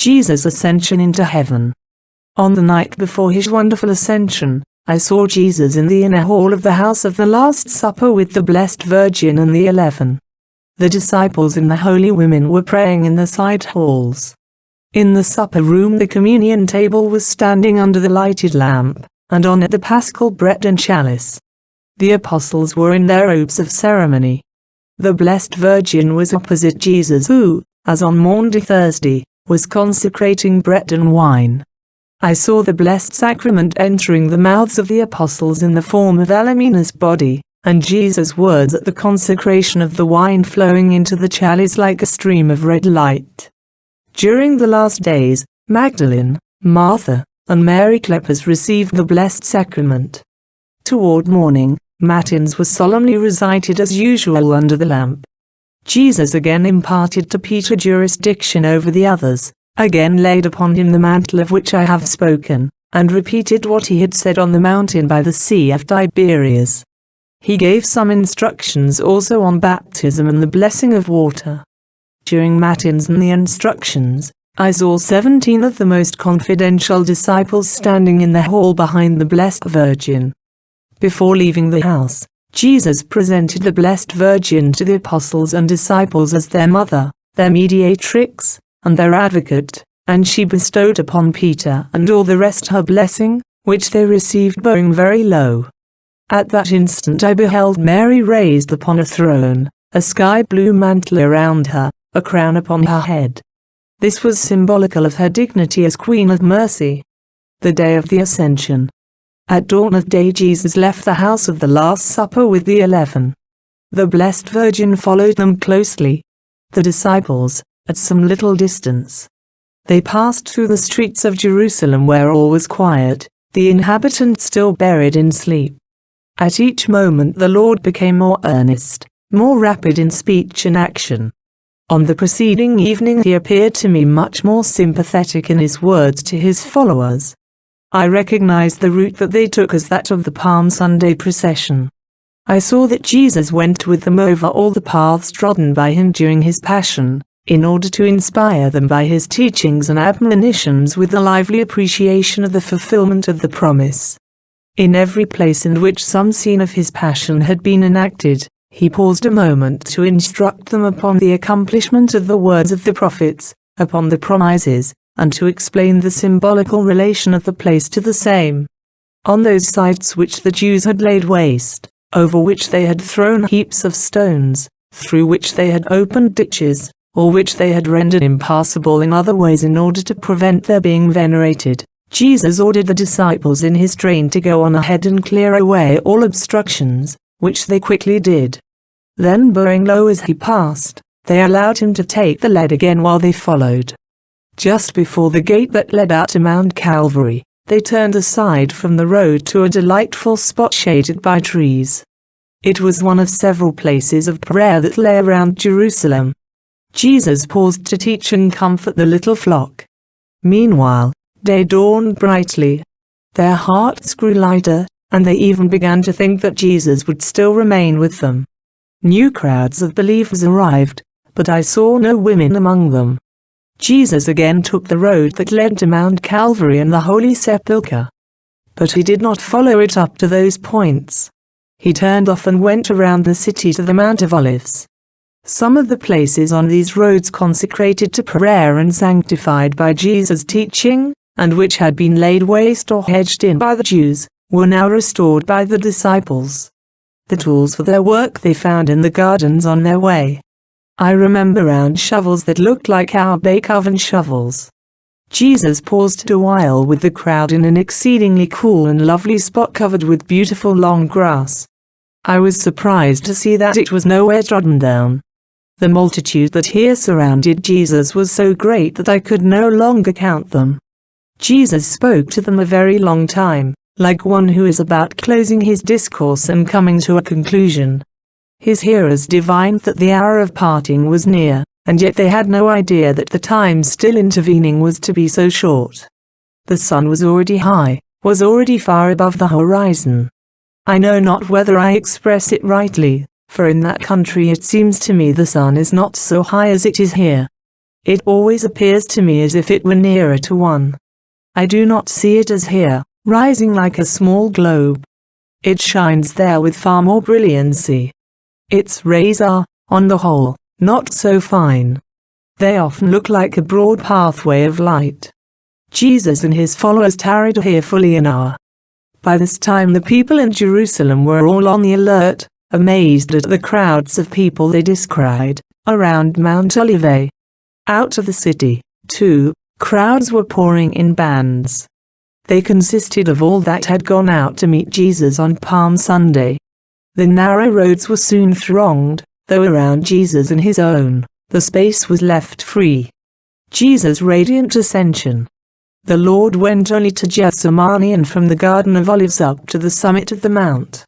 Jesus' ascension into heaven. On the night before his wonderful ascension, I saw Jesus in the inner hall of the house of the Last Supper with the Blessed Virgin and the 11. The disciples and the holy women were praying in the side halls. In the supper room the communion table was standing under the lighted lamp, and on it the paschal bread and chalice. The apostles were in their robes of ceremony. The Blessed Virgin was opposite Jesus who, as on Maundy Thursday, was consecrating bread and wine. I saw the Blessed Sacrament entering the mouths of the apostles in the form of Alemina's body, and Jesus' words at the consecration of the wine flowing into the chalice like a stream of red light. During the last days, Magdalene, Martha, and Mary Cleopas received the Blessed Sacrament. Toward morning, Matins was solemnly recited as usual under the lamp. Jesus again imparted to Peter jurisdiction over the others, again laid upon him the mantle of which I have spoken, and repeated what he had said on the mountain by the Sea of Tiberias. He gave some instructions also on baptism and the blessing of water. During Matins and the instructions, I saw 17 of the most confidential disciples standing in the hall behind the Blessed Virgin. Before leaving the house, Jesus presented the Blessed Virgin to the apostles and disciples as their mother, their mediatrix, and their advocate, and she bestowed upon Peter and all the rest her blessing, which they received bowing very low. At that instant I beheld Mary raised upon a throne, a sky-blue mantle around her, a crown upon her head. This was symbolical of her dignity as Queen of Mercy. The day of the Ascension. At dawn of day Jesus left the house of the Last Supper with the 11. The Blessed Virgin followed them closely. The disciples, at some little distance. They passed through the streets of Jerusalem where all was quiet, the inhabitants still buried in sleep. At each moment the Lord became more earnest, more rapid in speech and action. On the preceding evening he appeared to me much more sympathetic in his words to his followers. I recognized the route that they took as that of the Palm Sunday procession. I saw that Jesus went with them over all the paths trodden by him during his passion, in order to inspire them by his teachings and admonitions with a lively appreciation of the fulfillment of the promise. In every place in which some scene of his passion had been enacted, he paused a moment to instruct them upon the accomplishment of the words of the prophets, upon the promises, and to explain the symbolical relation of the place to the same. On those sites which the Jews had laid waste, over which they had thrown heaps of stones, through which they had opened ditches, or which they had rendered impassable in other ways in order to prevent their being venerated, Jesus ordered the disciples in his train to go on ahead and clear away all obstructions, which they quickly did. Then bowing low as he passed, they allowed him to take the lead again while they followed. Just before the gate that led out to Mount Calvary, they turned aside from the road to a delightful spot shaded by trees. It was one of several places of prayer that lay around Jerusalem. Jesus paused to teach and comfort the little flock. Meanwhile, day dawned brightly. Their hearts grew lighter, and they even began to think that Jesus would still remain with them. New crowds of believers arrived, but I saw no women among them. Jesus again took the road that led to Mount Calvary and the Holy Sepulchre. But he did not follow it up to those points. He turned off and went around the city to the Mount of Olives. Some of the places on these roads consecrated to prayer and sanctified by Jesus' teaching, and which had been laid waste or hedged in by the Jews, were now restored by the disciples. The tools for their work they found in the gardens on their way. I remember round shovels that looked like our bake oven shovels. Jesus paused a while with the crowd in an exceedingly cool and lovely spot covered with beautiful long grass. I was surprised to see that it was nowhere trodden down. The multitude that here surrounded Jesus was so great that I could no longer count them. Jesus spoke to them a very long time, like one who is about closing his discourse and coming to a conclusion. His hearers divined that the hour of parting was near, and yet they had no idea that the time still intervening was to be so short. The sun was already high, was already far above the horizon. I know not whether I express it rightly, for in that country it seems to me the sun is not so high as it is here. It always appears to me as if it were nearer to one. I do not see it as here, rising like a small globe. It shines there with far more brilliancy. Its rays are, on the whole, not so fine. They often look like a broad pathway of light. Jesus and his followers tarried here fully an hour. By this time the people in Jerusalem were all on the alert, amazed at the crowds of people they descried, around Mount Olivet. Out of the city, too, crowds were pouring in bands. They consisted of all that had gone out to meet Jesus on Palm Sunday. The narrow roads were soon thronged, though around Jesus and his own, the space was left free. Jesus' radiant ascension. The Lord went only to Gethsemane and from the Garden of Olives up to the summit of the mount.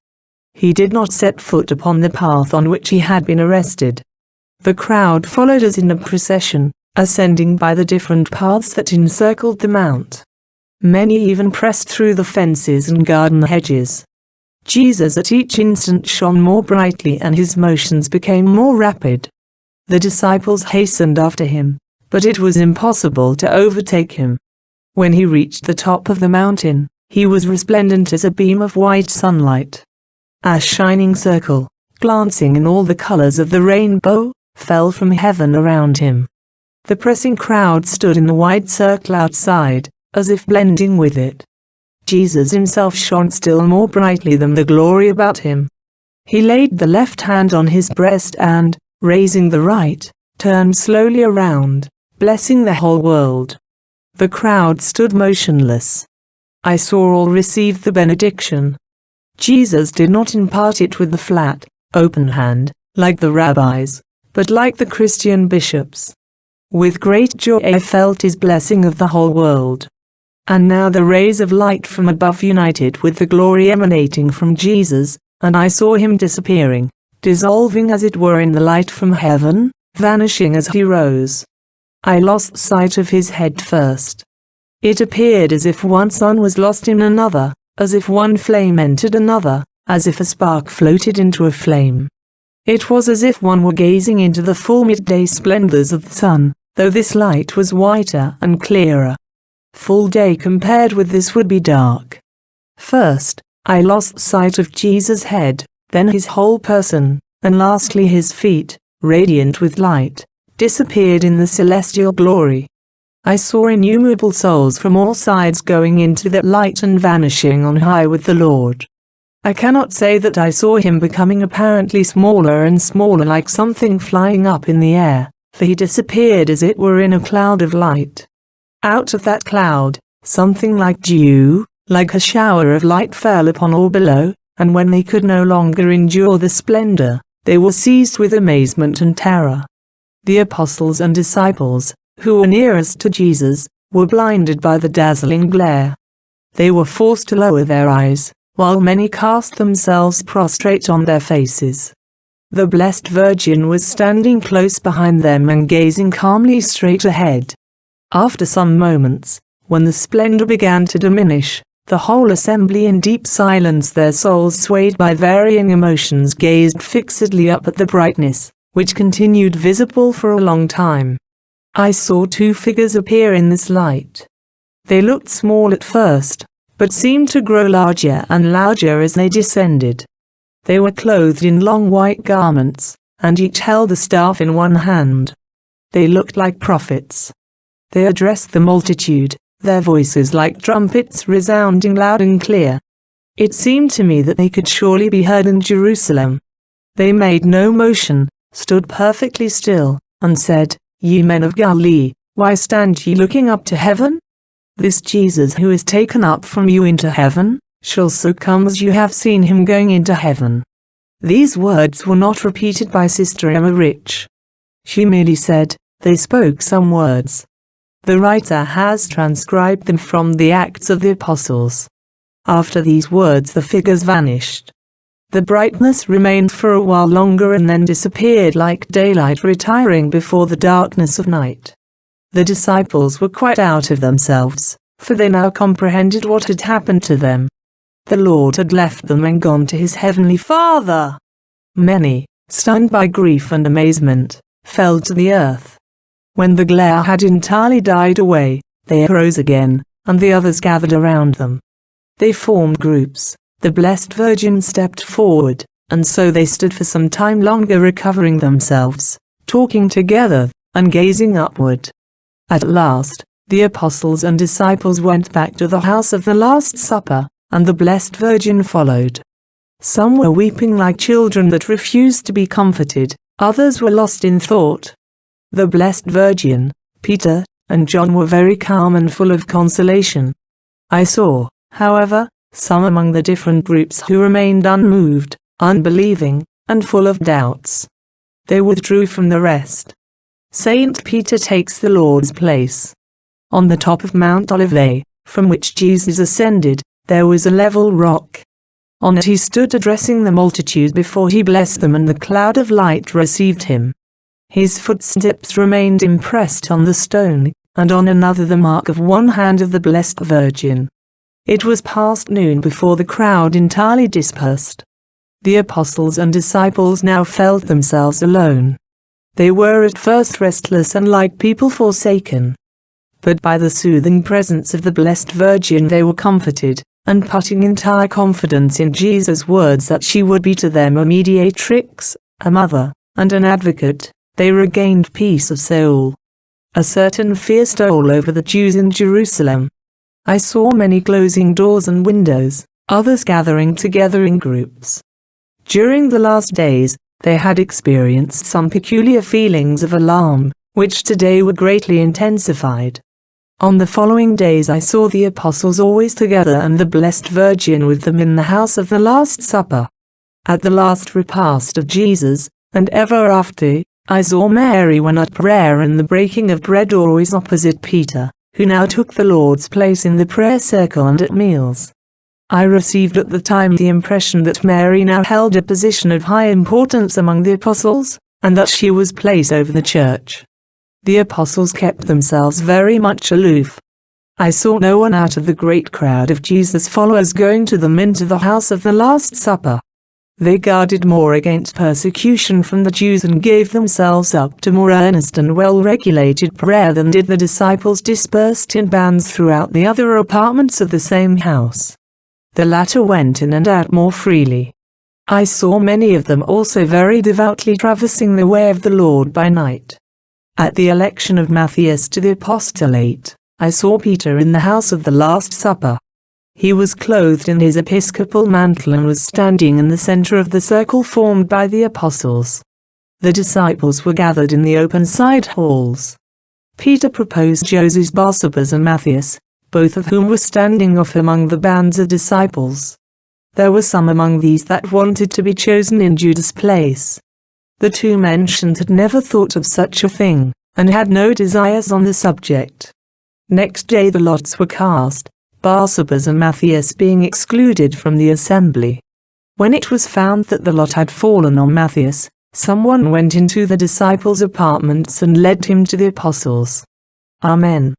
He did not set foot upon the path on which he had been arrested. The crowd followed as in a procession, ascending by the different paths that encircled the mount. Many even pressed through the fences and garden hedges. Jesus at each instant shone more brightly and his motions became more rapid. The disciples hastened after him, but it was impossible to overtake him. When he reached the top of the mountain, he was resplendent as a beam of white sunlight. A shining circle, glancing in all the colors of the rainbow, fell from heaven around him. The pressing crowd stood in the wide circle outside, as if blending with it. Jesus himself shone still more brightly than the glory about him. He laid the left hand on his breast and, raising the right, turned slowly around, blessing the whole world. The crowd stood motionless. I saw all receive the benediction. Jesus did not impart it with the flat, open hand, like the rabbis, but like the Christian bishops. With great joy I felt his blessing of the whole world. And now the rays of light from above united with the glory emanating from Jesus, and I saw him disappearing, dissolving as it were in the light from heaven, vanishing as he rose. I lost sight of his head first. It appeared as if one sun was lost in another, as if one flame entered another, as if a spark floated into a flame. It was as if one were gazing into the full midday splendors of the sun, though this light was whiter and clearer. Full day compared with this would be dark. First, I lost sight of Jesus' head, then his whole person, and lastly his feet, radiant with light, disappeared in the celestial glory. I saw innumerable souls from all sides going into that light and vanishing on high with the Lord. I cannot say that I saw him becoming apparently smaller and smaller like something flying up in the air, for he disappeared as it were in a cloud of light. Out of that cloud, something like dew, like a shower of light fell upon all below, and when they could no longer endure the splendor, they were seized with amazement and terror. The apostles and disciples, who were nearest to Jesus, were blinded by the dazzling glare. They were forced to lower their eyes, while many cast themselves prostrate on their faces. The Blessed Virgin was standing close behind them and gazing calmly straight ahead. After some moments, when the splendor began to diminish, the whole assembly in deep silence, their souls swayed by varying emotions, gazed fixedly up at the brightness, which continued visible for a long time. I saw two figures appear in this light. They looked small at first, but seemed to grow larger and larger as they descended. They were clothed in long white garments, and each held a staff in one hand. They looked like prophets. They addressed the multitude, their voices like trumpets resounding loud and clear. It seemed to me that they could surely be heard in Jerusalem. They made no motion, stood perfectly still, and said, "Ye men of Galilee, why stand ye looking up to heaven? This Jesus who is taken up from you into heaven, shall so come as you have seen him going into heaven." These words were not repeated by Sister Emmerich. She merely said, "They spoke some words." The writer has transcribed them from the Acts of the Apostles. After these words the figures vanished. The brightness remained for a while longer and then disappeared like daylight retiring before the darkness of night. The disciples were quite out of themselves, for they now comprehended what had happened to them. The Lord had left them and gone to his heavenly Father. Many, stunned by grief and amazement, fell to the earth. When the glare had entirely died away, they arose again, and the others gathered around them. They formed groups. The Blessed Virgin stepped forward, and so they stood for some time longer, recovering themselves, talking together, and gazing upward. At last, the apostles and disciples went back to the house of the Last Supper, and the Blessed Virgin followed. Some were weeping like children that refused to be comforted, others were lost in thought. The Blessed Virgin, Peter, and John were very calm and full of consolation. I saw, however, some among the different groups who remained unmoved, unbelieving, and full of doubts. They withdrew from the rest. Saint Peter takes the Lord's place. On the top of Mount Olivet, from which Jesus ascended, there was a level rock. On it he stood addressing the multitude before he blessed them, and the cloud of light received him. His footsteps remained impressed on the stone, and on another the mark of one hand of the Blessed Virgin. It was past noon before the crowd entirely dispersed. The apostles and disciples now felt themselves alone. They were at first restless and like people forsaken. But by the soothing presence of the Blessed Virgin they were comforted, and putting entire confidence in Jesus' words that she would be to them a mediatrix, a mother, and an advocate, they regained peace of soul. A certain fear stole over the Jews in Jerusalem. I saw many closing doors and windows, others gathering together in groups. During the last days, they had experienced some peculiar feelings of alarm, which today were greatly intensified. On the following days I saw the apostles always together and the Blessed Virgin with them in the house of the Last Supper. At the last repast of Jesus, and ever after, I saw Mary when at prayer and the breaking of bread always opposite Peter, who now took the Lord's place in the prayer circle and at meals. I received at the time the impression that Mary now held a position of high importance among the apostles, and that she was placed over the church. The apostles kept themselves very much aloof. I saw no one out of the great crowd of Jesus' followers going to them into the house of the Last Supper. They guarded more against persecution from the Jews and gave themselves up to more earnest and well-regulated prayer than did the disciples dispersed in bands throughout the other apartments of the same house. The latter went in and out more freely. I saw many of them also very devoutly traversing the way of the Lord by night. At the election of Matthias to the apostolate, I saw Peter in the house of the Last Supper. He was clothed in his episcopal mantle and was standing in the center of the circle formed by the apostles. The disciples were gathered in the open side halls. Peter proposed Joseph, Barsabbas and Matthias, both of whom were standing off among the bands of disciples. There were some among these that wanted to be chosen in Judas' place. The two mentioned had never thought of such a thing, and had no desires on the subject. Next day the lots were cast, Barsabbas and Matthias being excluded from the assembly. When it was found that the lot had fallen on Matthias, someone went into the disciples' apartments and led him to the apostles. Amen.